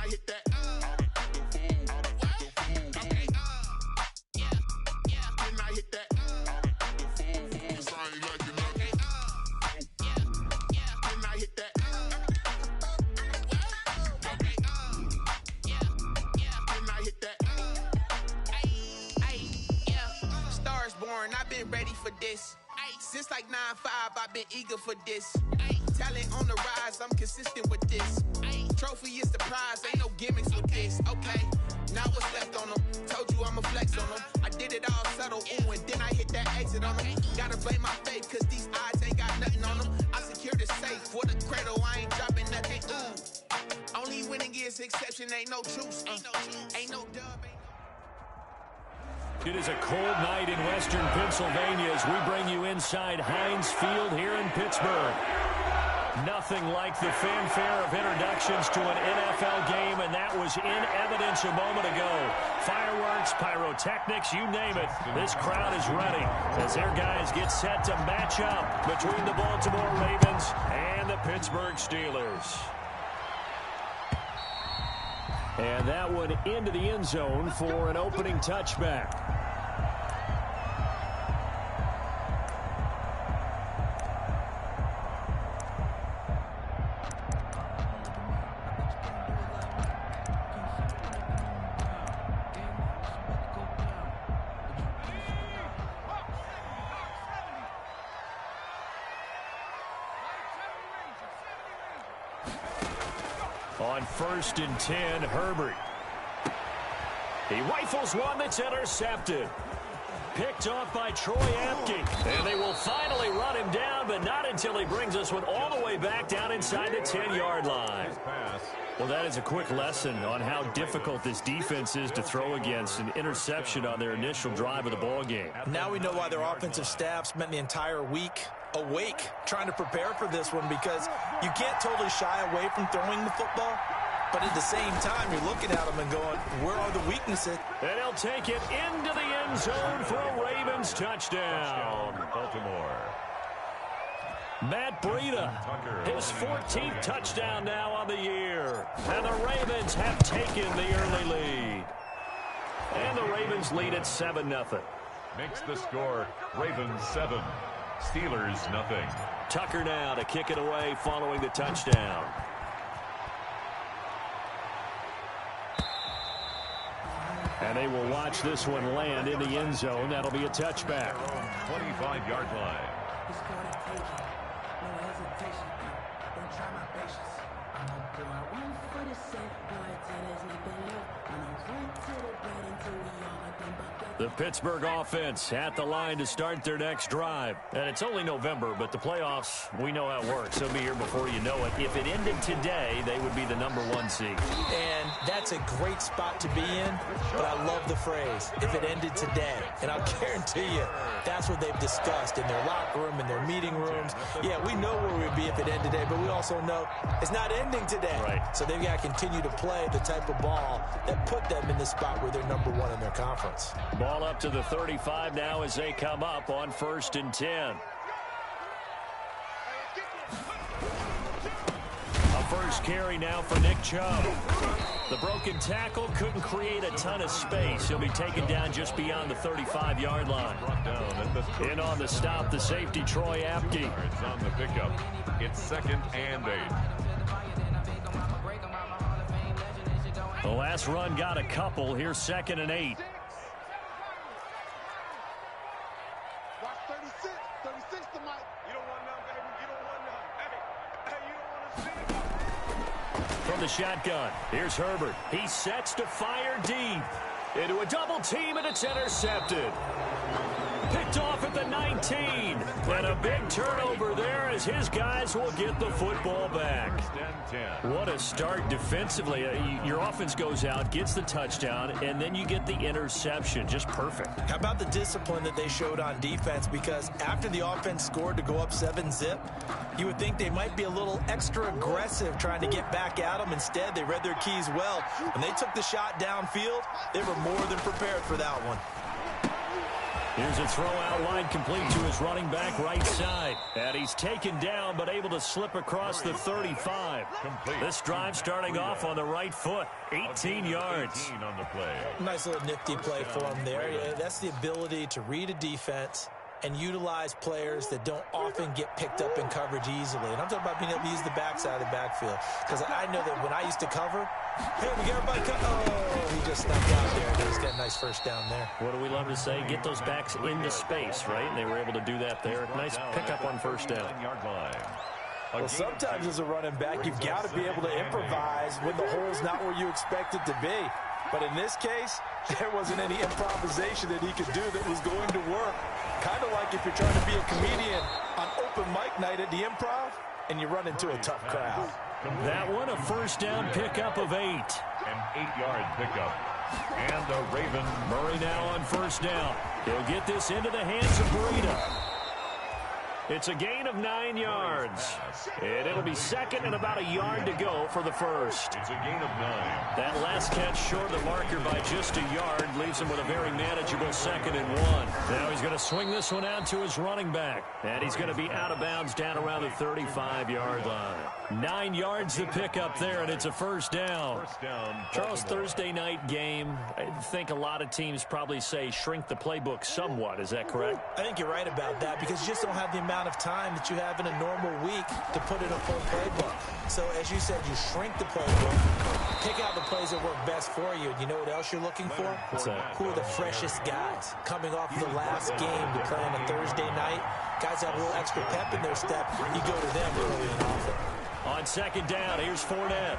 I hit that? I've been ready for this. Since like 9-5, I've been eager for this. Talent on the rise, I'm consistent with this. Trophy is the prize, ain't no gimmicks with this. Okay, now what's left on them? Told you I'ma flex on them. I did it all subtle, ooh, and then I hit that exit on them. Gotta blame my faith, cause these odds ain't got nothing on them. I secured the safe for the cradle, I ain't dropping nothing, ooh. Only winning is exception, ain't no truce. Ain't no dub, ain't. It is a cold night in western Pennsylvania as we bring you inside Heinz Field here in Pittsburgh. Nothing like the fanfare of introductions to an NFL game, and that was in evidence a moment ago. Fireworks, pyrotechnics, you name it. This crowd is ready as their guys get set to match up between the Baltimore Ravens and the Pittsburgh Steelers. And that one into the end zone for an opening touchback. On 1st and 10, Herbert. He rifles one that's intercepted. Picked off by Troy Apke. And they will finally run him down, but not until he brings this one all the way back down inside the 10-yard line. Well, that is a quick lesson on how difficult this defense is to throw against. An interception on their initial drive of the ball game. Now we know why their offensive staff spent the entire week awake trying to prepare for this one, because you can't totally shy away from throwing the football, but at the same time you're looking at them and going, where are the weaknesses? And he'll take it into the end zone for a Ravens touchdown. Baltimore. Matt Breida, his 14th touchdown now on the year. And the Ravens have taken the early lead. And the Ravens lead at 7-0. Makes the score Ravens 7, Steelers nothing. Tucker now to kick it away following the touchdown. And they will watch this one land in the end zone. That'll be a touchback. 25-yard line. The Pittsburgh offense at the line to start their next drive. And it's only November, but the playoffs, we know how it works. They'll be here before you know it. If it ended today, they would be the #1 seed. And that's a great spot to be in, but I love the phrase, if it ended today. And I'll guarantee you, that's what they've discussed in their locker room, in their meeting rooms. Yeah, we know where we'd be if it ended today, but we also know it's not ending today. Right. So they've got to continue to play the type of ball that put them in the spot where they're #1 in their conference. Ball up to the 35 now as they come up on 1st and 10. A first carry now for Nick Chubb. The broken tackle couldn't create a ton of space. He'll be taken down just beyond the 35-yard line. In on the stop, the safety, Troy Apke. It's on the pickup. It's 2nd and 8. The last run got a couple. Here's 2nd and 8. From the shotgun, here's Herbert. He sets to fire deep. Into a double team, and it's intercepted. Picked off at the 19. And a big turnover there as his guys will get the football back. What a start defensively. Your offense goes out, gets the touchdown, and then you get the interception. Just perfect. How about the discipline that they showed on defense? Because after the offense scored to go up 7-zip, you would think they might be a little extra aggressive trying to get back at them. Instead, they read their keys well. When they took the shot downfield, they were more than prepared for that one. Here's a throw out line complete to his running back right side. And he's taken down but able to slip across the 35. This drive starting off on the right foot. 18 yards. On the play. Nice little nifty play for him there. Yeah, that's the ability to read a defense and utilize players that don't often get picked up in coverage easily. And I'm talking about being able to use the backside of the backfield. Because I know that when I used to cover, hey, we get everybody oh, he just snuck out there. And he's got a nice first down there. What do we love to say? Get those backs into space, right? And they were able to do that there. Nice pickup on first down. Well, sometimes as a running back, you've got to be able to improvise when the hole's not where you expect it to be. But in this case, there wasn't any improvisation that he could do that was going to work. Kind of like if you're trying to be a comedian on open mic night at the Improv and you run into a tough crowd. That one, a first down pickup of 8. An 8-yard pickup. And the Raven. Murray now on first down. He'll get this into the hands of Breida. It's a gain of 9 yards. And it'll be second and about a yard to go for the first. It's a gain of 9. That last catch short of the marker by just a yard leaves him with a very manageable 2nd and 1. Now he's going to swing this one out to his running back. And he's going to be out of bounds down around the 35-yard line. 9 yards to pick up there, and it's a first down. First down. Charles, Thursday night game, I think a lot of teams probably say shrink the playbook somewhat. Is that correct? I think you're right about that because you just don't have the amount of time that you have in a normal week to put in a full playbook. So as you said, you shrink the playbook, pick out the plays that work best for you. And you know what else you're looking for? What's that? Who are the freshest guys coming off of the last game to play on a Thursday night? Guys have a little extra pep in their step. You go to them early and often. On second down, here's Fournette.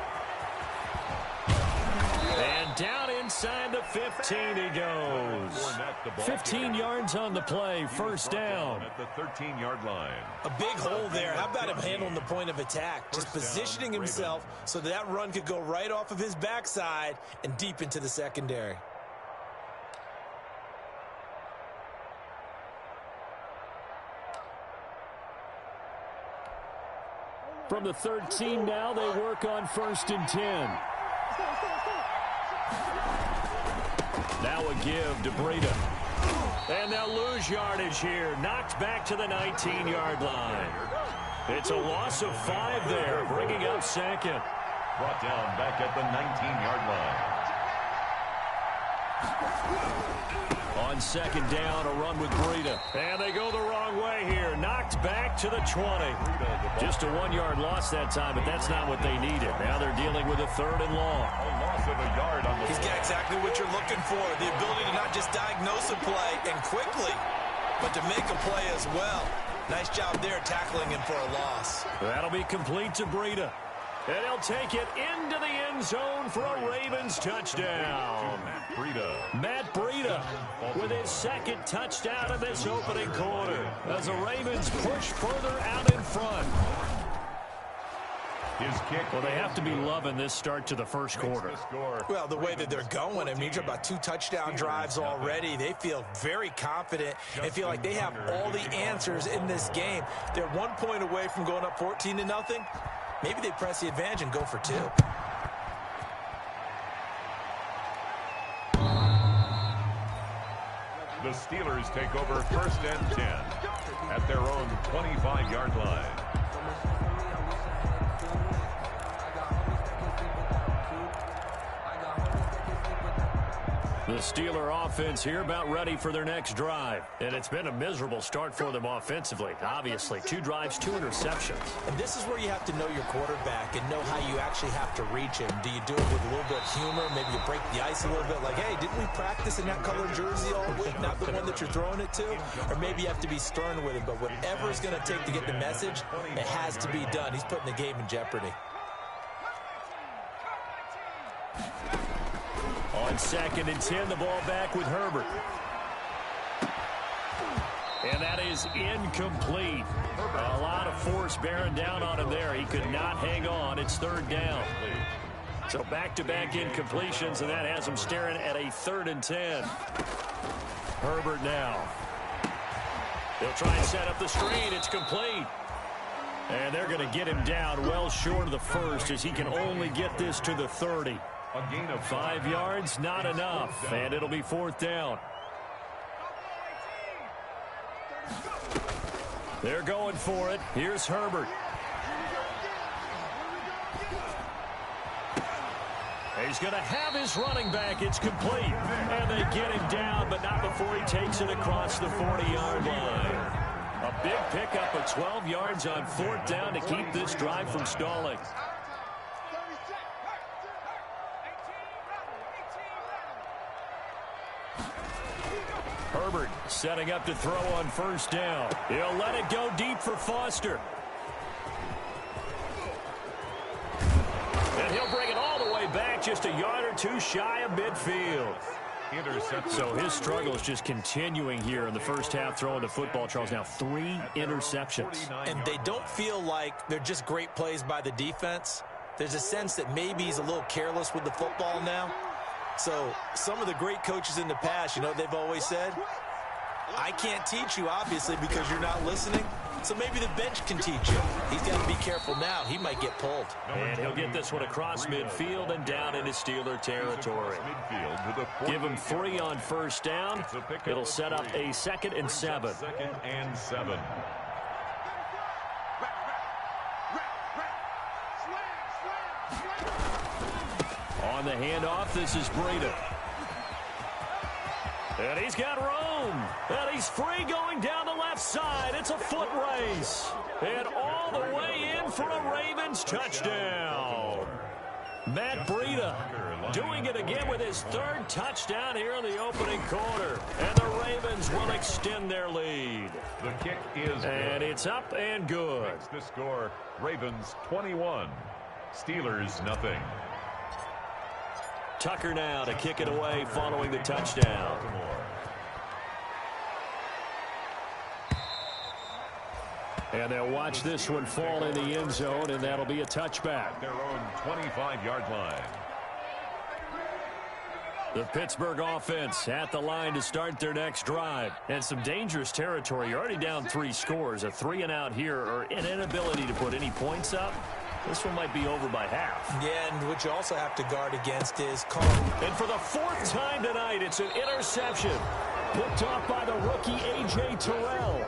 And down inside the 15 he goes. 15 yards on the play, first down. At the 13-yard line. A big hole there. How about him handling the point of attack? Just positioning himself so that run could go right off of his backside and deep into the secondary. From the 13 now, they work on 1st and 10. Now a give to Breida. And they'll lose yardage here. Knocked back to the 19-yard line. It's a loss of 5 there, bringing up 2nd. Brought down back at the 19-yard line. On second down, a run with Breida. And they go the wrong way here. Knocked back to the 20. Just a 1-yard loss that time, but that's not what they needed. Now they're dealing with a 3rd and long. A loss of a yard on the He's got exactly what you're looking for. The ability to not just diagnose a play and quickly, but to make a play as well. Nice job there tackling him for a loss. That'll be complete to Breida. And he'll take it into the end zone for a Ravens touchdown. Matt Breida with his 2nd touchdown of this opening quarter as the Ravens push further out in front. His kick. Well, they have to be loving this start to the first quarter. Well, the way that they're going, I mean, you're about 2 touchdown drives already. They feel very confident and feel like they have all the answers in this game. They're 1 point away from going up 14-0. Maybe they press the advantage and go for 2. The Steelers take over 1st and 10 at their own 25-yard line. The Steeler offense here about ready for their next drive. And it's been a miserable start for them offensively. Obviously, 2 drives, 2 interceptions. And this is where you have to know your quarterback and know how you actually have to reach him. Do you do it with a little bit of humor? Maybe you break the ice a little bit like, hey, didn't we practice in that color jersey all week? Not the one that you're throwing it to? Or maybe you have to be stern with him. But whatever it's going to take to get the message, it has to be done. He's putting the game in jeopardy. On 2nd and 10, the ball back with Herbert. And that is incomplete. A lot of force bearing down on him there. He could not hang on. It's 3rd down. So back-to-back incompletions, and that has him staring at a 3rd and 10. Herbert now. They'll try and set up the screen. It's complete. And they're going to get him down well short of the 1st as he can only get this to the 30. A gain of 5 yards, not enough. And it'll be 4th down. They're going for it. Here's Herbert. He's going to have his running back. It's complete. And they get him down, but not before he takes it across the 40-yard line. A big pickup of 12 yards on 4th down to keep this drive from stalling. Herbert setting up to throw on 1st down. He'll let it go deep for Foster. And he'll bring it all the way back, just a yard or two shy of midfield. So his struggle is just continuing here in the first half throwing the football, Charles. Now 3 interceptions. And they don't feel like they're just great plays by the defense. There's a sense that maybe he's a little careless with the football now. So some of the great coaches in the past, you know what they've always said? I can't teach you, obviously, because you're not listening. So maybe the bench can teach you. He's got to be careful now. He might get pulled. And he'll get this one across midfield and down into Steeler territory. Give him 3 on 1st down. It'll set up a 2nd and 7. 2nd and 7. On the handoff, this is Breida. And he's got room. And he's free going down the left side. It's a foot race. And all the way in for a Ravens touchdown. Matt Breida doing it again with his 3rd touchdown here in the opening quarter. And the Ravens will extend their lead. The kick is and good. It's up and good. That's the score. Ravens 21. Steelers nothing. Tucker now to kick it away following the touchdown. And they'll watch this one fall in the end zone, and that'll be a touchback. Their own 25-yard line. The Pittsburgh offense at the line to start their next drive. And some dangerous territory. You're already down 3 scores. A 3-and-out here, or an inability to put any points up. This one might be over by half. Yeah, and what you also have to guard against is call. And for the 4th time tonight, it's an interception. Picked off by the rookie A.J. Terrell.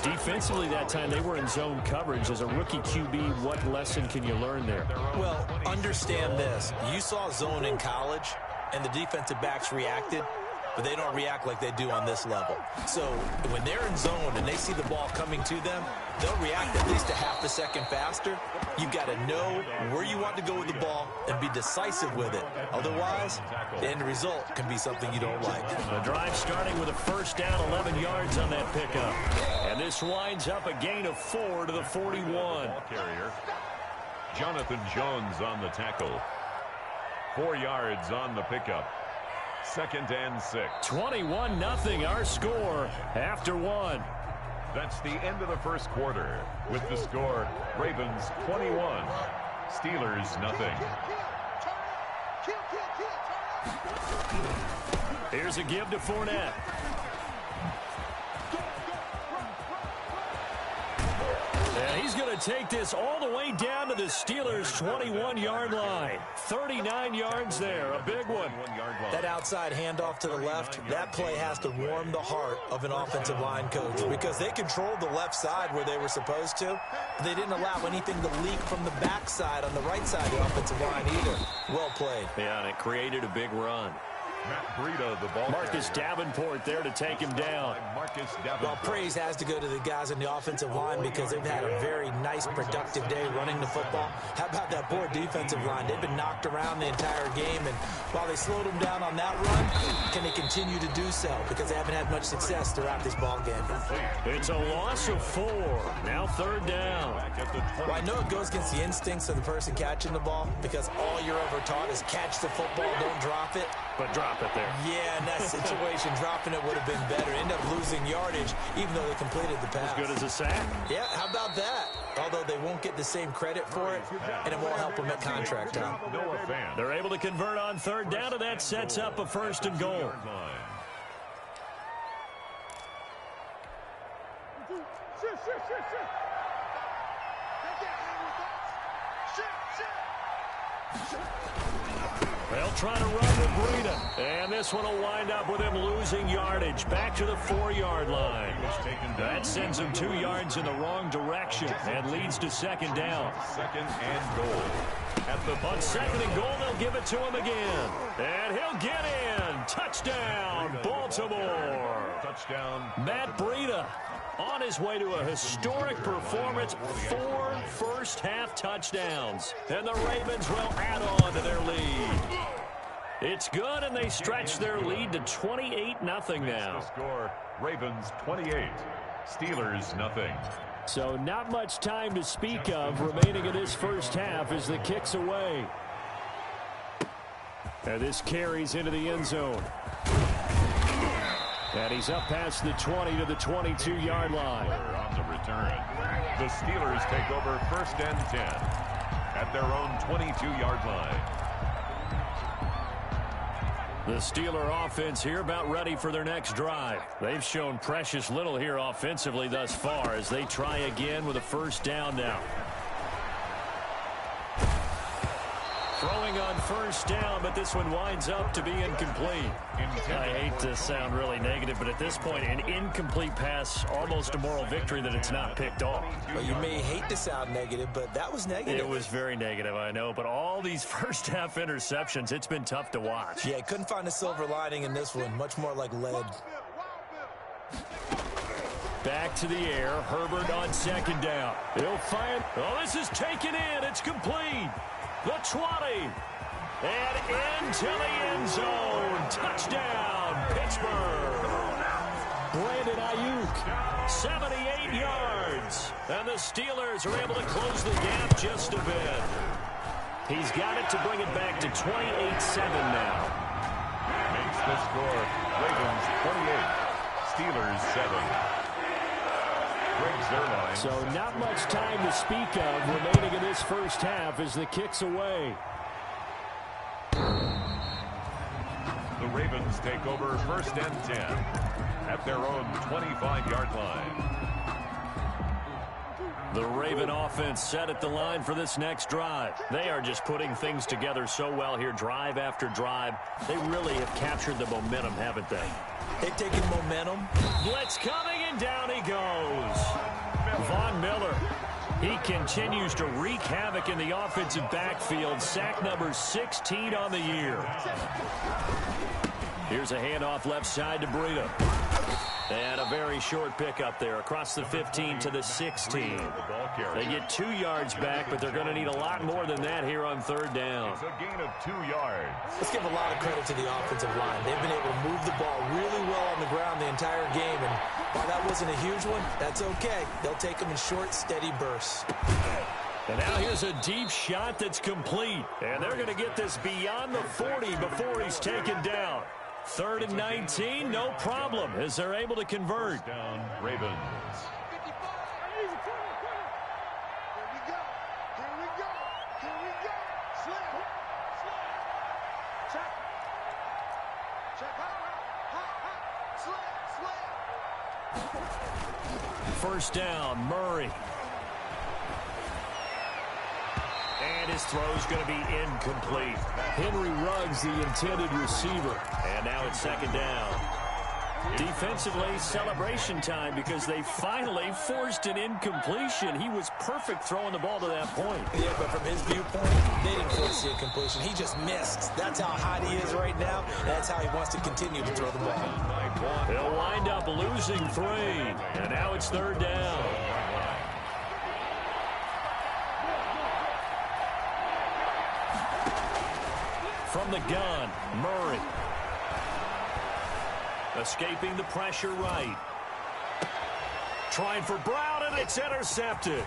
Defensively that time, they were in zone coverage. As a rookie QB, what lesson can you learn there? Well, understand this. You saw zone in college, and the defensive backs reacted, but they don't react like they do on this level. So when they're in zone and they see the ball coming to them, they'll react at least a half a second faster. You've got to know where you want to go with the ball and be decisive with it. Otherwise, the end result can be something you don't like. The drive starting with a 1st down, 11 yards on that pickup. And this winds up a gain of 4 to the 41. Ball carrier. Jonathan Jones on the tackle. 4 yards on the pickup. 2nd and 6. 21-0 our score after 1. That's the end of the first quarter. With the score, Ravens 21, Steelers nothing. Here's a give to Fournette. And he's going to take this all the way down to the Steelers' 21-yard line. 39 yards there, a big one. That outside handoff to the left, that play has to warm the heart of an offensive line coach because they controlled the left side where they were supposed to. But they didn't allow anything to leak from the backside on the right side of the offensive line either. Well played. Yeah, and it created a big run. Matt Breida, the ball Marcus carrier. Davenport there to take him down. Marcus Davenport. Well, praise has to go to the guys in the offensive line because they've had a very nice, productive day running the football. How about that poor defensive line? They've been knocked around the entire game, and while they slowed them down on that run, can they continue to do so? Because they haven't had much success throughout this ball game. It's a loss of 4. Now 3rd down. Well, I know it goes against the instincts of the person catching the ball because all you're ever taught is catch the football, don't drop it. But drop it there. Yeah, in that situation, dropping it would have been better. End up losing yardage, even though they completed the pass. As good as a sack. Yeah, how about that? Although they won't get the same credit for it, and it won't help them at contract time. They're able to convert on 3rd down, and that sets up a 1st and goal. Well, They'll try to run with Breida. And this one will wind up with him losing yardage back to the 4-yard line. That sends him 2 yards in the wrong direction and leads to second down. Second and goal. On second and goal, they'll give it to him again. And he'll get in. Touchdown, Baltimore. Touchdown. Matt Breida on his way to a historic performance. 4 first-half touchdowns. And the Ravens will add on to their lead. It's good, and they stretch their lead to 28-0 now. Score, Ravens 28, Steelers nothing. So not much time to speak of remaining in this first half as the kick's away. And this carries into the end zone. And he's up past the 20 to the 22-yard line. On the return, the Steelers take over first and 10 at their own 22-yard line. The Steeler offense here about ready for their next drive. They've shown precious little here offensively thus far as they try again with a first down now. Throwing on first down, but this one winds up to be incomplete. I hate to sound really negative, but at this point, an incomplete pass, almost a moral victory that it's not picked off. Well, you may hate to sound negative, but that was negative. It was very negative, I know, but all these first-half interceptions, it's been tough to watch. Yeah, couldn't find a silver lining in this one, much more like lead. Back to the air, Herbert on second down. He'll find, oh, this is taken in, it's complete. The 20, and into the end zone. Touchdown, Pittsburgh. Brandon Ayuk, 78 yards. And the Steelers are able to close the gap just a bit. He's got it to bring it back to 28-7 now. Makes the score, Ravens 28, Steelers 7. So not much time to speak of remaining in this first half as the kick's away. The Ravens take over first and 10 at their own 25-yard line. The Raven offense set at the line for this next drive. They are just putting things together so well here, drive after drive. They really have captured the momentum, haven't they? They've taken momentum. Blitz coming, and down he goes. Von Miller. He continues to wreak havoc in the offensive backfield. Sack number 16 on the year. Here's a handoff left side to Breida. And a very short pickup there across the 15 to the 16. They get 2 yards back, but they're going to need a lot more than that here on third down. It's a gain of 2 yards. Let's give a lot of credit to the offensive line. They've been able to move the ball really well on the ground the entire game. And while that wasn't a huge one, that's okay. They'll take them in short, steady bursts. And now here's a deep shot that's complete. And they're going to get this beyond the 40 before he's taken down. 3rd and 19, no problem, as they're able to convert. Down, Ravens. First down, Murray. And his throw's going to be incomplete. Henry Ruggs, the intended receiver. And now it's second down. Defensively, celebration time because they finally forced an incompletion. He was perfect throwing the ball to that point. Yeah, but from his viewpoint, they didn't force the incompletion. He just missed. That's how hot he is right now. That's how he wants to continue to throw the ball. They'll wind up losing 3. And now it's third down. From the gun, Murray. Escaping the pressure right. Trying for Brown, and it's intercepted.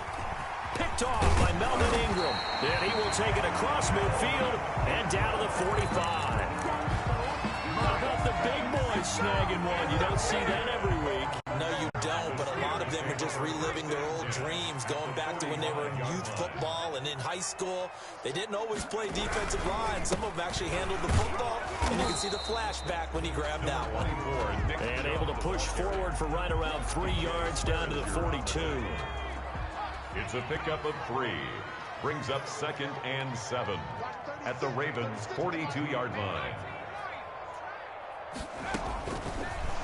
Picked off by Melvin Ingram. And he will take it across midfield and down to the 45. How about the big boys snagging one? You don't see that every week. No, you don't, but a lot of them are just reliving their old dreams, going back to when they were in youth football and in high school. They didn't always play defensive line. Some of them actually handled the football, and you can see the flashback when he grabbed that one. And able to push forward for right around 3 yards down to the 42. It's a pickup of 3. Brings up 2nd and 7. at the Ravens' 42-yard line.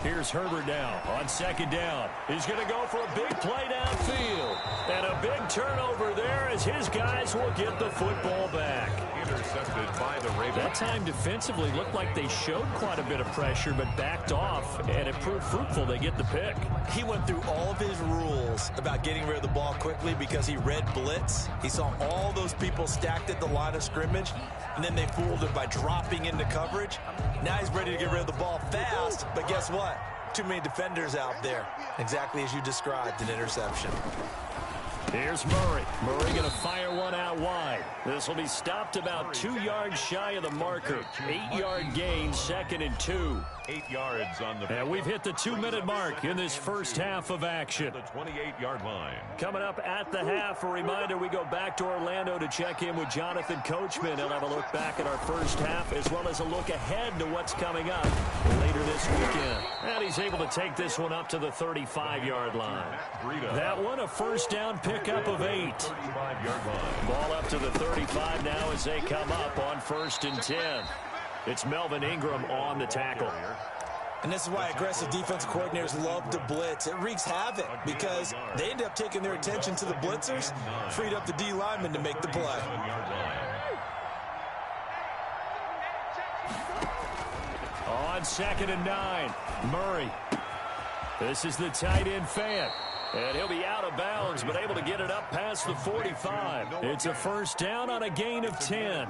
Here's Herbert now on second down. He's going to go for a big play downfield. And a big turnover there as his guys will get the football back. Intercepted by the Ravens. That time defensively looked like they showed quite a bit of pressure but backed off, and it proved fruitful. They get the pick. He went through all of his rules about getting rid of the ball quickly because he read blitz. He saw all those people stacked at the line of scrimmage, and then they fooled him by dropping into coverage. Now he's ready to get rid of the ball fast, but guess what? Too many defenders out there. Exactly as you described, an interception. Here's Murray. Murray going to fire one out wide. This will be stopped about 2 yards shy of the marker. 8-yard gain, 2nd and 2. 8 yards on the... And we've hit the 2-minute mark in this first half of action. The 28-yard line. Coming up at the half, a reminder, we go back to Orlando to check in with Jonathan Coachman. He'll have a look back at our first half as well as a look ahead to what's coming up later this weekend. And he's able to take this one up to the 35-yard line. That one, a first down pickup of 8. 35-yard line. Ball up to the 35 now as they come up on 1st and 10. It's Melvin Ingram on the tackle. And this is why aggressive defensive coordinators love to blitz. It wreaks havoc because they end up taking their attention to the blitzers, freed up the D lineman to make the play. On 2nd and 9, Murray. This is the tight end Fant. And he'll be out of bounds, but able to get it up past the 45. It's a first down on a gain of 10.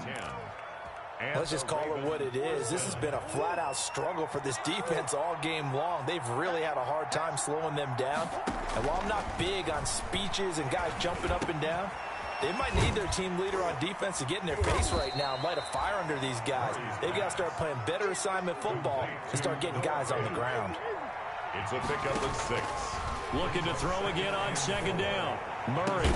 Let's just call it what it is. This has been a flat-out struggle for this defense all game long. They've really had a hard time slowing them down. And while I'm not big on speeches and guys jumping up and down, they might need their team leader on defense to get in their face right now and light a fire under these guys. They've got to start playing better assignment football and start getting guys on the ground. It's a pickup of 6. Looking to throw again on 2nd down. Murray.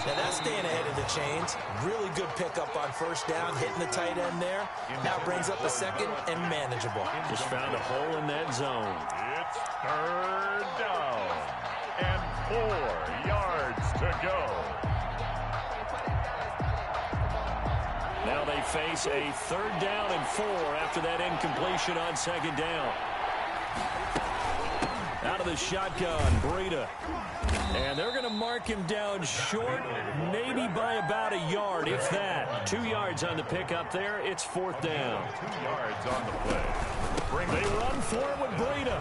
Now that's staying ahead of the chains. Really good pickup on 1st down, hitting the tight end there. Now brings up a 2nd and manageable. Just found a hole in that zone. It's 3rd down and 4 yards to go. Now they face a 3rd down and 4 after that incompletion on 2nd down. Out of the shotgun, Breida. And they're going to mark him down short, maybe by about a yard, if that. 2 yards on the pickup there. It's 4th down. 2 yards on the play. They run for it with Breida.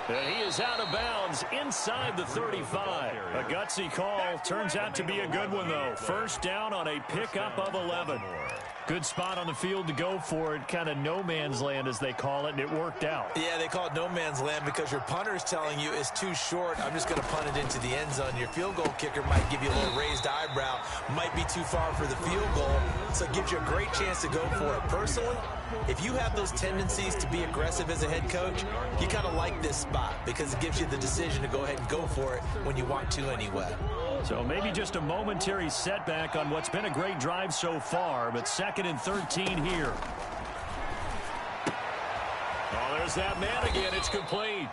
And he is out of bounds inside the 35. A gutsy call. Turns out to be a good one, though. First down on a pickup of 11. Good spot on the field to go for it. Kind of no man's land, as they call it, and it worked out. Yeah, they call it no man's land because your punter is telling you it's too short. I'm just going to punt it into the end zone. Your field goal kicker might give you a little raised eyebrow. Might be too far for the field goal, so it gives you a great chance to go for it. Personally, if you have those tendencies to be aggressive as a head coach, you kind of like this spot because it gives you the decision to go ahead and go for it when you want to anyway. So maybe just a momentary setback on what's been a great drive so far, but 2nd and 13 here. Oh, there's that man again. It's complete.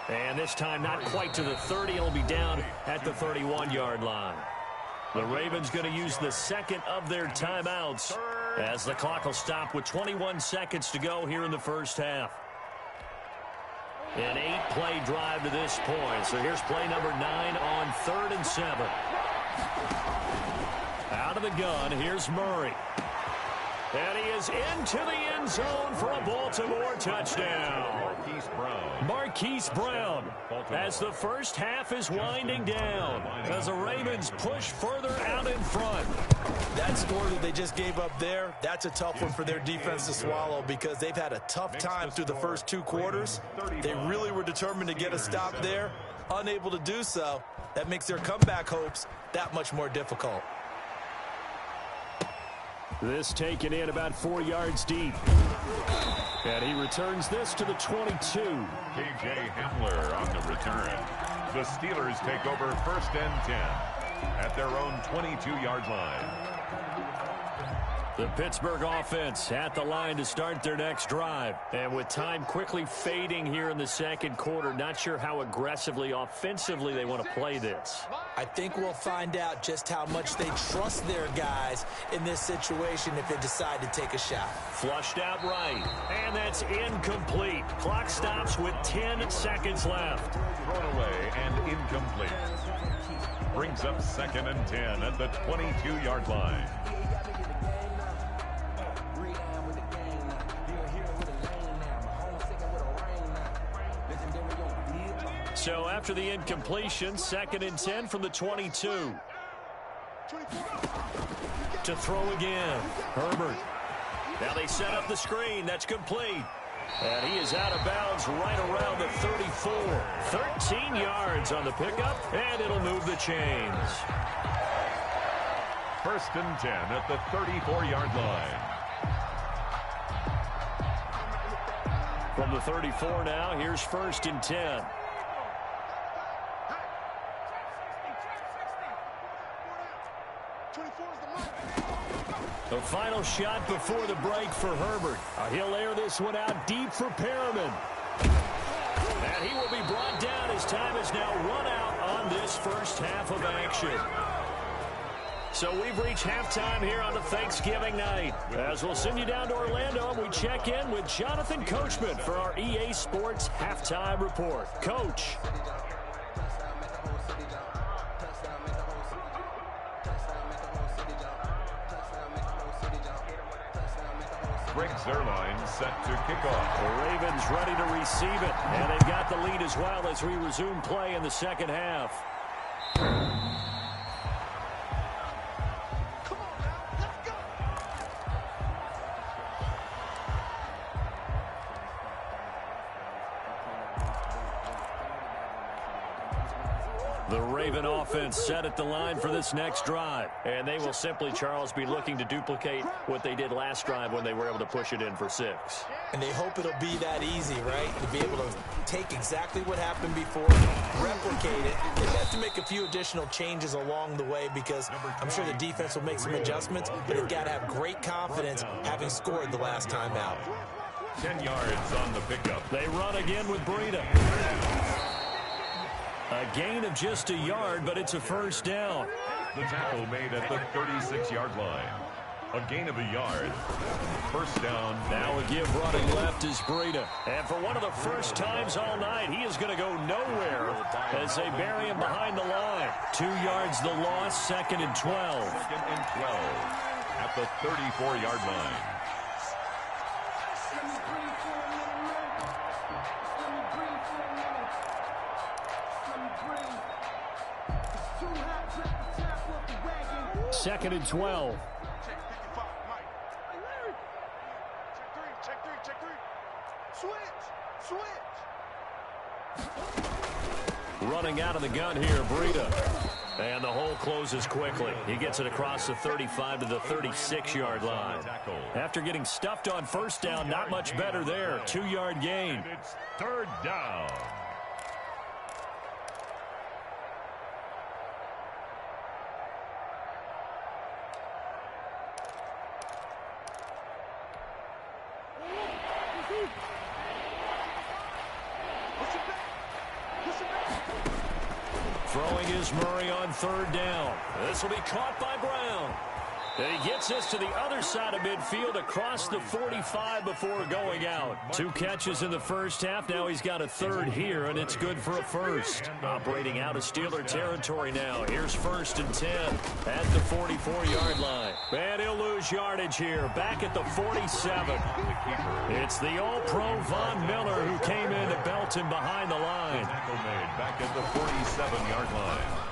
And this time not quite to the 30. It'll be down at the 31-yard line. The Ravens going to use the 2nd of their timeouts as the clock will stop with 21 seconds to go here in the first half. An 8-play drive to this point. So here's play number 9 on 3rd and 7. Out of the gun, here's Murray. And he is into the end zone for a Baltimore touchdown. Marquise Brown as the first half is winding down as the Ravens push further out in front. That score that they just gave up there, that's a tough one for their defense to swallow because they've had a tough time through the first 2 quarters. They really were determined to get a stop there, unable to do so. That makes their comeback hopes that much more difficult. This taken in about 4 yards deep. And he returns this to the 22. K.J. Hamler on the return. The Steelers take over 1st and 10 at their own 22-yard line. The Pittsburgh offense at the line to start their next drive. And with time quickly fading here in the second quarter, not sure how aggressively, offensively they want to play this. I think we'll find out just how much they trust their guys in this situation if they decide to take a shot. Flushed out right, and that's incomplete. Clock stops with 10 seconds left. Thrown away and incomplete. Brings up 2nd and 10 at the 22-yard line. So after the incompletion, 2nd and 10 from the 22. To throw again, Herbert. Now they set up the screen. That's complete. And he is out of bounds right around the 34. 13 yards on the pickup, and it'll move the chains. 1st and 10 at the 34-yard line. From the 34 now, here's 1st and 10. The final shot before the break for Herbert. He'll air this one out deep for Perriman. And he will be brought down as time is now run out on this first half of action. So we've reached halftime here on the Thanksgiving night. As we'll send you down to Orlando, and we check in with Jonathan Coachman for our EA Sports Halftime Report. Coach. Greg Zuerlein set to kick off. The Ravens ready to receive it, and they've got the lead as well as we resume play in the second half. The Raven offense set at the line for this next drive. And they will simply, Charles, be looking to duplicate what they did last drive when they were able to push it in for 6. And they hope it'll be that easy, right? To be able to take exactly what happened before, replicate it. They have to make a few additional changes along the way because I'm sure the defense will make some adjustments, but they've got to have great confidence having scored the last time out. 10 yards on the pickup. They run again with Breida. A gain of just a yard, but it's a first down. The tackle made at the 36-yard line. A gain of a yard. First down. Now a give running left is Breida. And for one of the first times all night, he is going to go nowhere as they bury him behind the line. 2 yards the loss, 2nd and 12. 2nd and 12 at the 34-yard line. Second and 12. Check three. Switch. Running out of the gun here, Breida. And the hole closes quickly. He gets it across the 35 to the 36-yard line. After getting stuffed on first down, not much better there. 2-yard gain. And it's 3rd down. Throwing is Murray on 3rd down. This will be caught by Brown. And he gets this to the other side of midfield across the 45 before going out. 2 catches in the first half. Now he's got a 3rd here, and it's good for a first. Operating out of Steeler territory now. Here's 1st and 10 at the 44-yard line. And he'll lose yardage here. Back at the 47. It's the All-Pro Von Miller who came in to belt him behind the line. Tackle made back at the 47-yard line.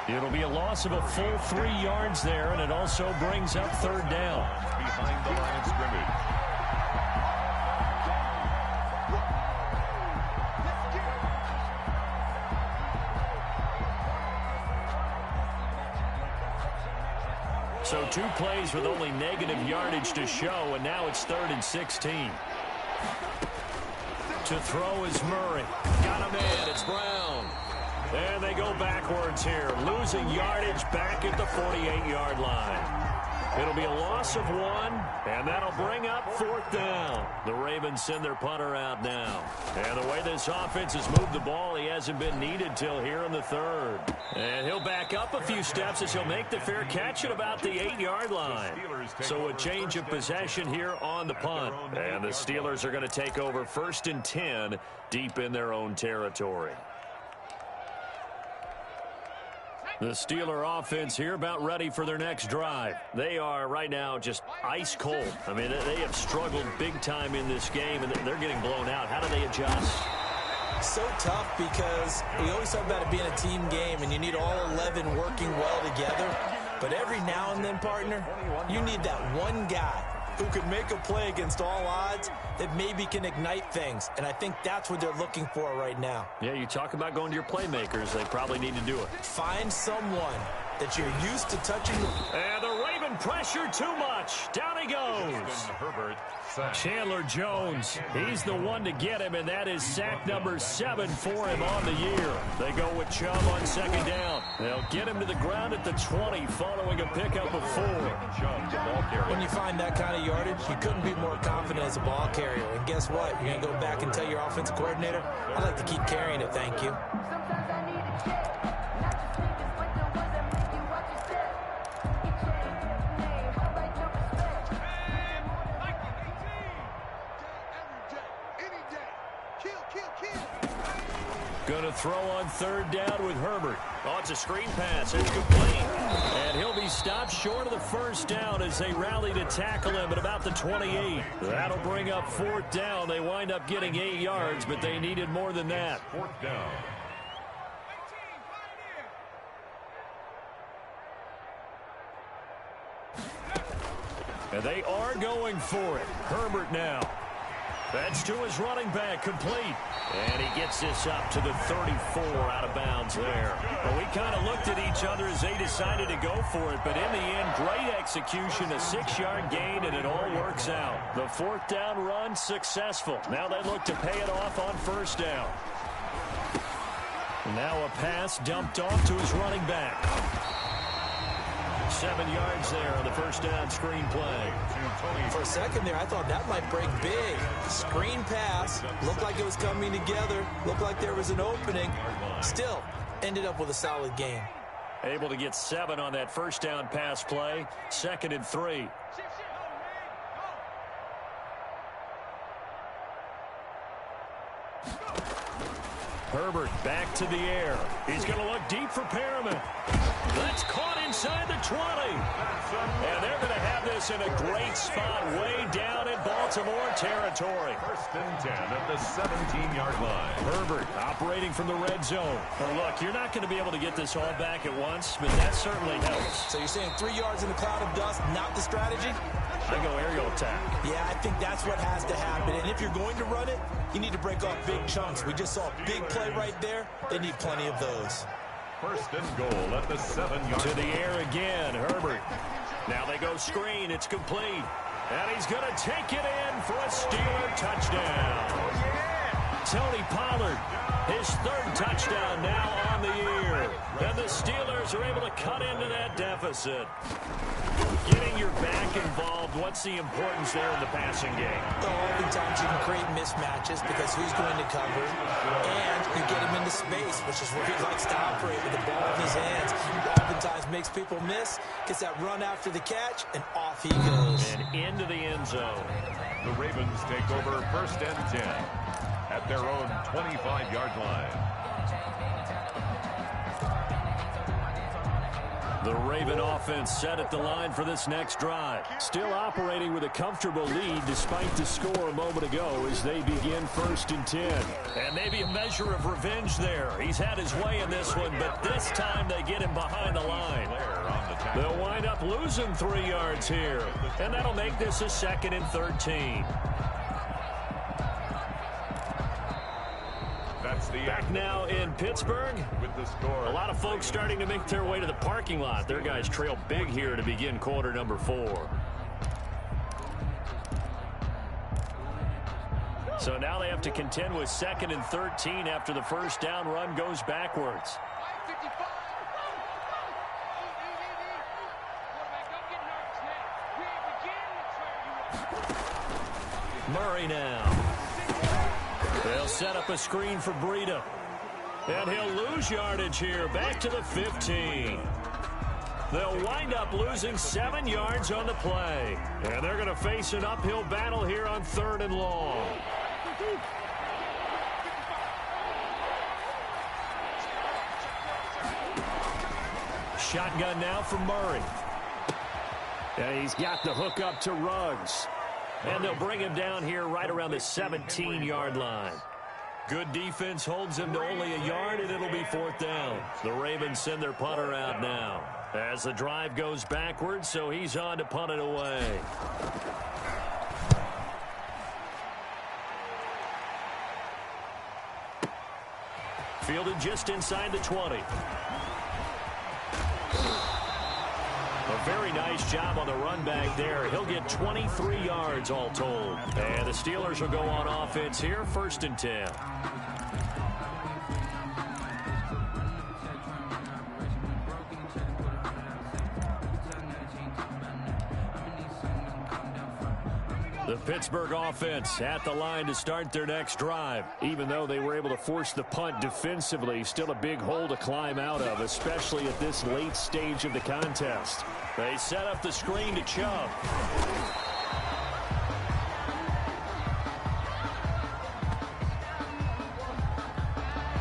It'll be a loss of a full 3 yards there, and it also brings up 3rd down. Behind the line of scrimmage. So 2 plays with only negative yardage to show, and now it's 3rd and 16. To throw is Murray. Got a man. It's Brown. And they go backwards here, losing yardage back at the 48-yard line. It'll be a loss of 1, and that'll bring up 4th down. The Ravens send their punter out now. And the way this offense has moved the ball, he hasn't been needed till here in the 3rd. And he'll back up a few steps as he'll make the fair catch at about the 8-yard line. So a change of possession here on the punt. And the Steelers are going to take over 1st and 10 deep in their own territory. The Steeler offense here about ready for their next drive. They are right now just ice cold. I mean, they have struggled big time in this game, and they're getting blown out. How do they adjust? So tough because we always talk about it being a team game, and you need all 11 working well together. But every now and then, partner, you need that one guy who can make a play against all odds that maybe can ignite things. And I think that's what they're looking for right now. Yeah, you talk about going to your playmakers. They probably need to do it. Find someone that you're used to touching. And the Raven pressure too much. Down he goes. Chandler Jones, he's the one to get him, and that is sack number 7 for him on the year. They go with Chubb on 2nd down. They'll get him to the ground at the 20 following a pickup of 4. When you find that kind of yardage, you couldn't be more confident as a ball carrier. And guess what? You're going to go back and tell your offensive coordinator, I'd like to keep carrying it, thank you. Going to throw on 3rd down with Herbert. Oh, it's a screen pass. It's complete. And he'll be stopped short of the 1st down as they rally to tackle him at about the 28. That'll bring up 4th down. They wind up getting 8 yards, but they needed more than that. 4th down. And they are going for it. Herbert now. That's to his running back, complete. And he gets this up to the 34 out of bounds there. Well, we kind of looked at each other as they decided to go for it, but in the end, great execution, a 6-yard gain, and it all works out. The 4th down run successful. Now they look to pay it off on 1st down. Now a pass dumped off to his running back. 7 yards there on the 1st down screen play. For a second there, I thought that might break big. Screen pass, looked like it was coming together, looked like there was an opening. Still, ended up with a solid game. Able to get 7 on that 1st down pass play. 2nd and 3. Herbert back to the air. He's going to look deep for Perriman. That's caught inside the 20. And they're going to have this in a great spot way down in Baltimore territory. 1st and 10 at the 17-yard line. Herbert operating from the red zone. Now look, you're not going to be able to get this all back at once, but that certainly helps. So you're saying 3 yards in the cloud of dust, not the strategy? I go aerial attack. Yeah, I think that's what has to happen. And if you're going to run it, you need to break off big chunks. We just saw a big play right there. They need plenty of those. 1st and goal at the 7-yard to the air again, Herbert. Now they go screen. It's complete. And he's going to take it in for a Steeler touchdown. Tony Pollard, his 3rd touchdown now on the year. And the Steelers are able to cut into that deficit. Getting your back involved, what's the importance there in the passing game? Oftentimes you can create mismatches because who's going to cover, and you get him into space, which is where he likes to operate with the ball in his hands. Oftentimes makes people miss, gets that run after the catch, and off he goes. And into the end zone. The Ravens take over 1st and 10 at their own 25-yard line. The Raven offense set at the line for this next drive. Still operating with a comfortable lead despite the score a moment ago as they begin 1st and 10. And maybe a measure of revenge there. He's had his way in this one, but this time they get him behind the line. They'll wind up losing 3 yards here, and that'll make this a 2nd and 13. Back now in Pittsburgh. With the score, a lot of folks starting to make their way to the parking lot. Their guys trail big here to begin quarter number 4. So now they have to contend with 2nd and 13 after the first down run goes backwards. Murray now. They'll set up a screen for Breida. And he'll lose yardage here, back to the 15. They'll wind up losing 7 yards on the play. And they're going to face an uphill battle here on 3rd and long. Shotgun now for Murray. And he's got the hook up to Ruggs. And they'll bring him down here right around the 17-yard line. Good defense holds him to only a yard, and it'll be 4th down. The Ravens send their punter out now as the drive goes backwards, so he's on to punt it away. Fielded just inside the 20. A very nice job on the run back there. He'll get 23 yards all told. And the Steelers will go on offense here, 1st and 10. The Pittsburgh offense at the line to start their next drive. Even though they were able to force the punt defensively, still a big hole to climb out of, especially at this late stage of the contest. They set up the screen to Chubb.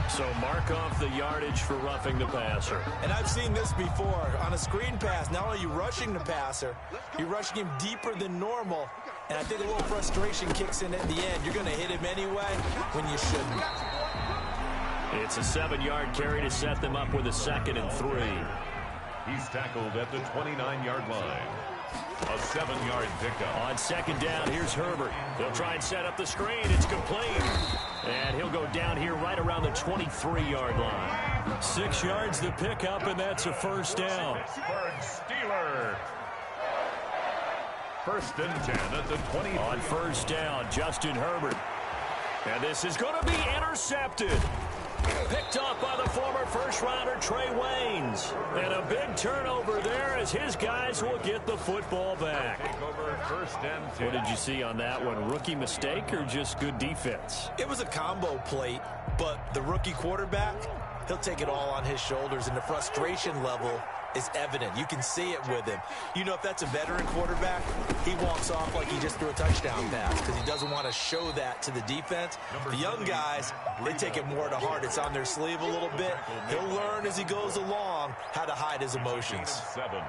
So mark off the yardage for roughing the passer. And I've seen this before. On a screen pass, not only are you rushing the passer, you're rushing him deeper than normal. And I think a little frustration kicks in at the end. You're going to hit him anyway when you shouldn't. It's a 7-yard carry to set them up with a 2nd and 3. He's tackled at the 29-yard line. A 7-yard pickup. On 2nd down, here's Herbert. They'll try and set up the screen. It's complete. And he'll go down here right around the 23-yard line. 6 yards the pickup, and that's a 1st down. Pittsburgh Steelers. 1st and 10 at the 20. On 1st down, Justin Herbert. And this is going to be intercepted. Picked off by the former first-rounder Trey Waynes. And a big turnover there as his guys will get the football back. Over 1st and 10. What did you see on that one? Rookie mistake or just good defense? It was a combo plate, but the rookie quarterback, he'll take it all on his shoulders, and the frustration level is evident. You can see it with him. You know, if that's a veteran quarterback, he walks off like he just threw a touchdown pass because he doesn't want to show that to the defense. The young guys, they take it more to heart. It's on their sleeve a little bit. He'll learn as he goes along how to hide his emotions. 7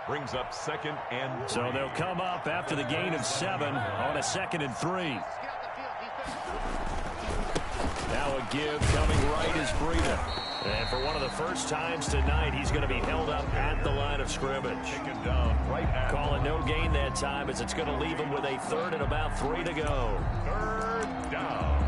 brings up 2nd and 3. So they'll come up after the gain of 7 on a 2nd and 3. Now a give coming right is Breida. And for one of the first times tonight, he's going to be held up at the line of scrimmage. Taken down right at. Calling no gain that time as it's going to leave him with a 3rd and about 3 to go. 3rd down.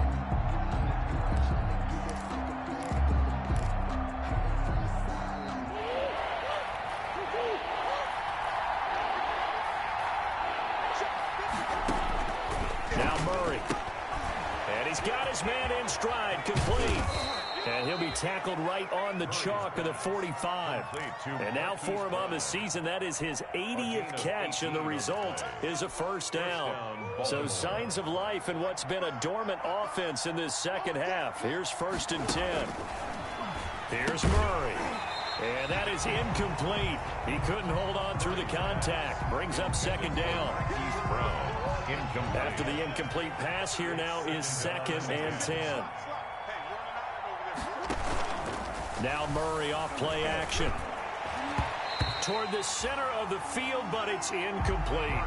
Now Murray. And he's got his man in stride, complete. And he'll be tackled right on the chalk of the 45. And now for him on the season, that is his 80th catch, and the result is a 1st down. So signs of life in what's been a dormant offense in this second half. Here's 1st and 10. Here's Murray. And that is incomplete. He couldn't hold on through the contact. Brings up 2nd down. After the incomplete pass, here now is 2nd and 10. Now Murray off play action. Toward the center of the field, but it's incomplete.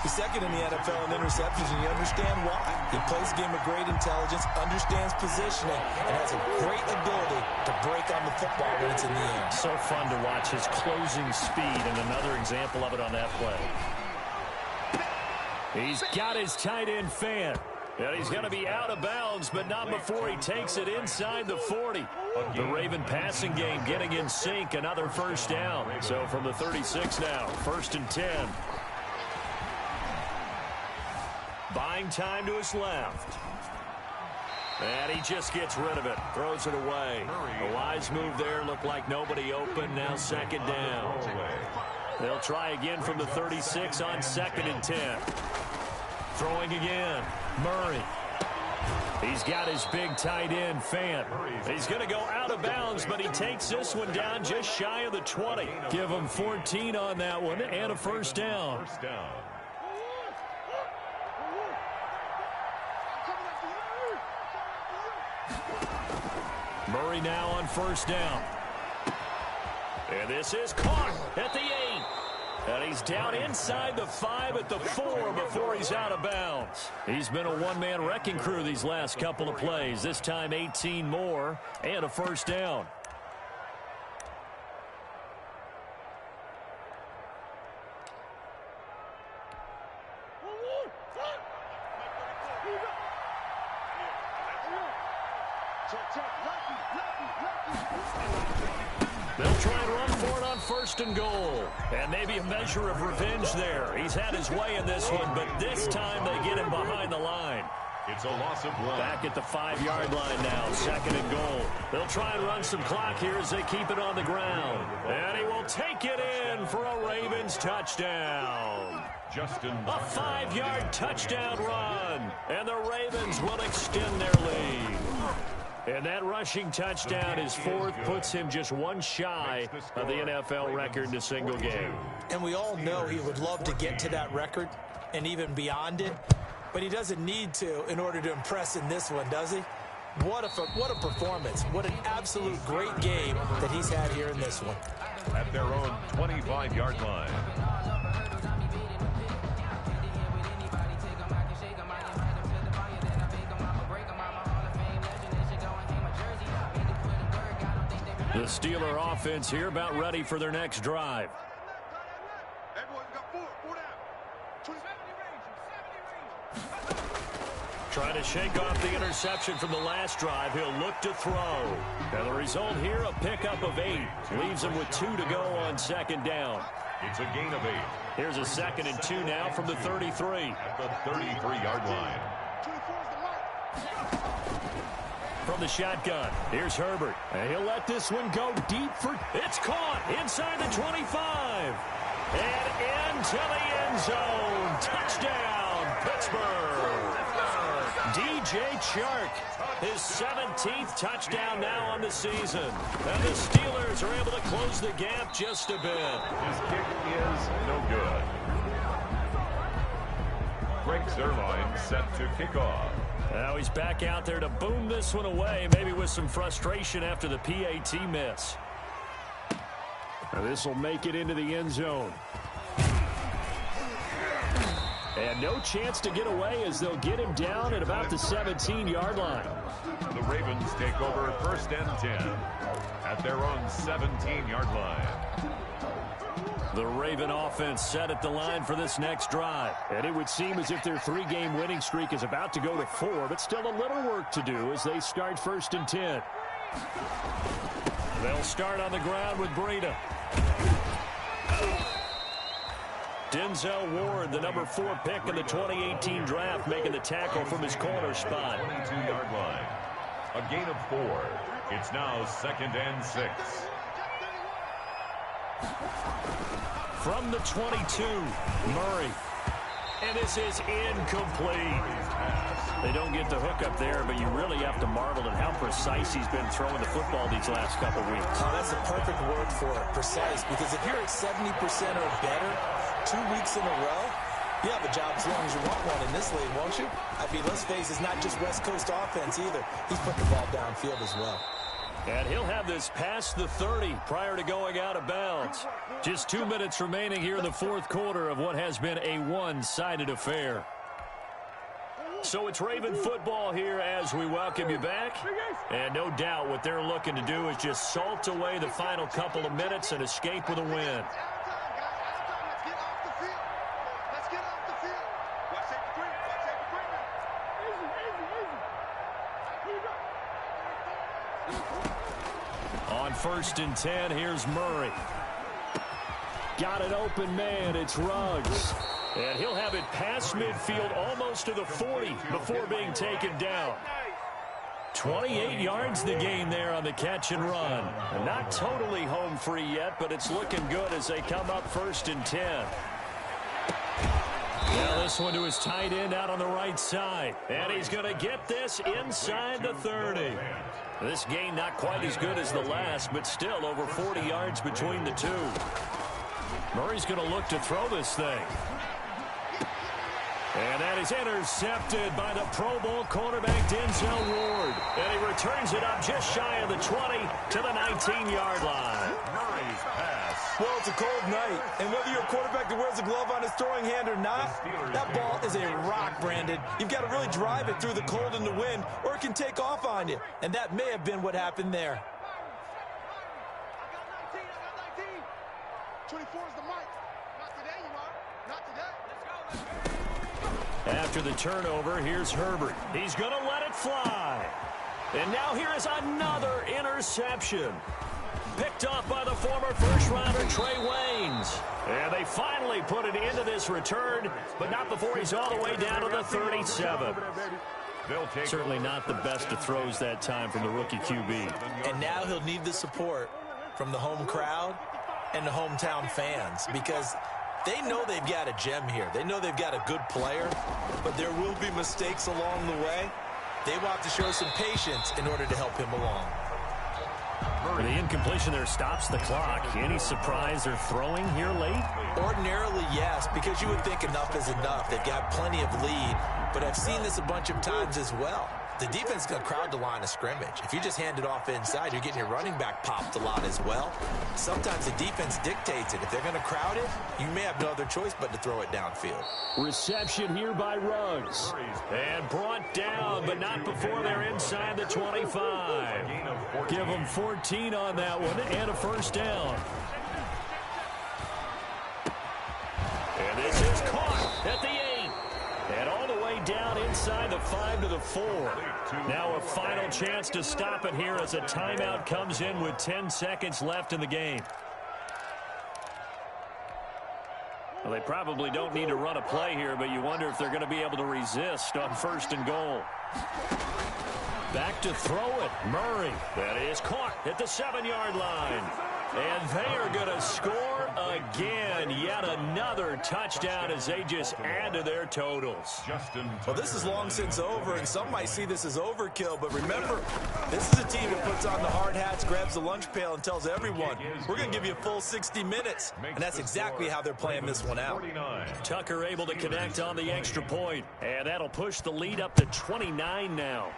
He's 2nd in the NFL in interceptions, and you understand why. He plays a game of great intelligence, understands positioning, and has a great ability to break on the football when it's in the air. So fun to watch his closing speed, and another example of it on that play. He's got his tight end fan. And he's going to be out of bounds, but not before he takes it inside the 40. The Raven passing game getting in sync, another 1st down. So from the 36 now, 1st and 10. Buying time to his left. And he just gets rid of it. Throws it away. A wise move there. Looked like nobody open. Now second down. They'll try again from the 36 on 2nd and 10. Throwing again. Murray. He's got his big tight end, Fant. He's going to go out of bounds, but he takes this one down just shy of the 20. Give him 14 on that one and a first down. Murray now on first down. And this is caught at the 8. And he's down inside the 5 at the 4 before he's out of bounds. He's been a one-man wrecking crew these last couple of plays. This time 18 more and a first down. They'll try and run for it on 1st and goal. And maybe a measure of revenge there. He's had his way in this one, but this time they get him behind the line. It's a loss of 1. Back at the 5-yard line now, 2nd and goal. They'll try and run some clock here as they keep it on the ground. And he will take it in for a Ravens touchdown. A 5-yard touchdown run. And the Ravens will extend their lead. And that rushing touchdown, his 4th, puts him just one shy of the NFL record in a single game. And we all know he would love to get to that record and even beyond it, but he doesn't need to in order to impress in this one, does he? What a performance. What an absolute great game that he's had here in this one. At their own 25-yard line. The Steeler offense here about ready for their next drive. Trying to shake off the interception from the last drive. He'll look to throw. And the result here, a pickup of 8. Leaves him with 2 to go on 2nd down. It's a gain of 8. Here's a 2nd and 2 now from the 33. At the 33-yard line. From the shotgun, here's Herbert. And he'll let this one go deep for... It's caught inside the 25. And into the end zone. Touchdown, Pittsburgh. DJ Chark, his 17th touchdown now on the season. And the Steelers are able to close the gap just a bit. His kick is no good. Greg Zuerlein set to kick off. Now he's back out there to boom this one away, maybe with some frustration after the PAT miss. Now this will make it into the end zone. And no chance to get away as they'll get him down at about the 17-yard line. The Ravens take over 1st and 10 at their own 17-yard line. The Raven offense set at the line for this next drive. And it would seem as if their 3-game winning streak is about to go to 4, but still a little work to do as they start 1st and 10. They'll start on the ground with Breida. Denzel Ward, the number 4 pick in the 2018 draft, making the tackle from his corner spot. 22-yard line. A gain of 4. It's now 2nd and 6. From the 22, Murray. And this is incomplete. They don't get the hook up there, but you really have to marvel at how precise he's been throwing the football these last couple weeks. Oh, that's the perfect word for it, precise. Because if you're at 70% or better 2 weeks in a row, you have a job as long as you want one in this league, won't you? I mean, let's face it, it's not just West Coast offense either. He's putting the ball downfield as well. And he'll have this past the 30 prior to going out of bounds. Just 2 minutes remaining here in the 4th quarter of what has been a one-sided affair. So it's Raven football here as we welcome you back. And no doubt what they're looking to do is just salt away the final couple of minutes and escape with a win. On 1st and 10, here's Murray. got an open man. It's Ruggs. And he'll have it past midfield almost to the 40 before being taken down. 28 yards the gain there on the catch and run. And not totally home free yet, but it's looking good as they come up 1st and 10. Now this one to his tight end out on the right side. And he's going to get this inside the 30. This gain not quite as good as the last, but still over 40 yards between the two. Murray's going to look to throw this thing. And that is intercepted by the Pro Bowl cornerback Denzel Ward. And he returns it up just shy of the 20 to the 19-yard line. Murray's pass. Well, it's a cold night, and whether you're a quarterback that wears a glove on his throwing hand or not, that ball is a rock, Brandon. You've got to really drive it through the cold and the wind, or it can take off on you. And that may have been what happened there. I got 19. 24 is the mic. Not today, you are. Not today. Let's go. After the turnover, here's Herbert. He's going to let it fly. And now here is another interception. Picked off by the former first-rounder Trey Waynes. And they finally put it into this return, but not before he's all the way down to the 37. Certainly not the best of throws that time from the rookie QB. And now he'll need the support from the home crowd and the hometown fans, because they know they've got a gem here. They know they've got a good player, but there will be mistakes along the way. They will have to show some patience in order to help him along. The incompletion there stops the clock. Any surprise they're throwing here late? Ordinarily, yes, because you would think enough is enough. They've got plenty of lead, but I've seen this a bunch of times as well. The defense is going to crowd the line of scrimmage. If you just hand it off inside, you're getting your running back popped a lot as well. Sometimes the defense dictates it. If they're going to crowd it, you may have no other choice but to throw it downfield. Reception here by Ruggs. And brought down, but not before they're inside the 25. Give them 14 on that one and a first down. And this is caught at the 8. And all the way down inside the 5 to the 4. Now a final chance to stop it here as a timeout comes in with 10 seconds left in the game. Well, they probably don't need to run a play here, but you wonder if they're going to be able to resist on 1st and goal. Back to throw it. Murray. That is caught at the 7-yard line. And they are going to score again. Yet another touchdown as they just add to their totals. Well, this is long since over, and some might see this as overkill. But remember, this is a team that puts on the hard hats, grabs the lunch pail, and tells everyone, we're going to give you a full 60 minutes. And that's exactly how they're playing this one out. Tucker able to connect on the extra point. And that'll push the lead up to 29 now.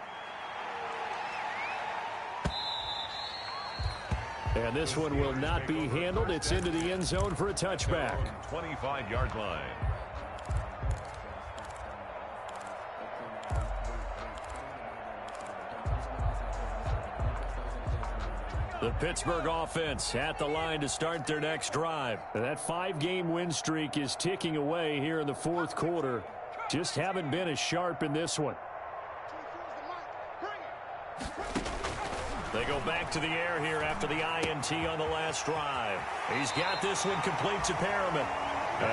And this one will not be handled. It's into the end zone for a touchback. 25-yard line. The Pittsburgh offense at the line to start their next drive. That 5-game win streak is ticking away here in the 4th quarter. Just haven't been as sharp in this one. They go back to the air here after the INT on the last drive. He's got this one complete to Perriman.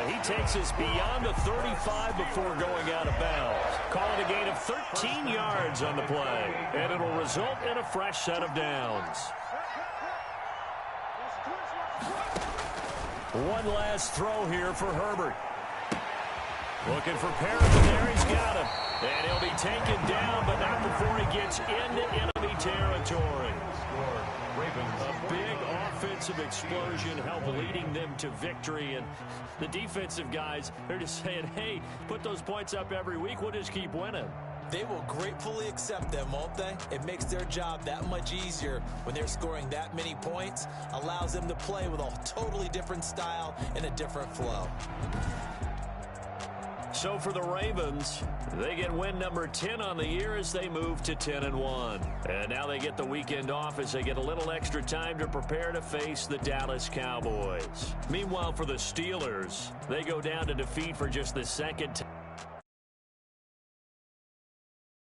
He takes us beyond the 35 before going out of bounds. Call it a gain of 13 yards on the play. And it'll result in a fresh set of downs. One last throw here for Herbert. Looking for Perriman there. He's got him. And he'll be taken down, but not before he gets into enemy territory. A big offensive explosion helped leading them to victory. And the defensive guys, they're just saying, hey, put those points up every week. We'll just keep winning. They will gratefully accept them, won't they? It makes their job that much easier when they're scoring that many points. Allows them to play with a totally different style and a different flow. So for the Ravens, they get win number 10 on the year as they move to 10-1. And now they get the weekend off as they get a little extra time to prepare to face the Dallas Cowboys. Meanwhile, for the Steelers, they go down to defeat for just the second time.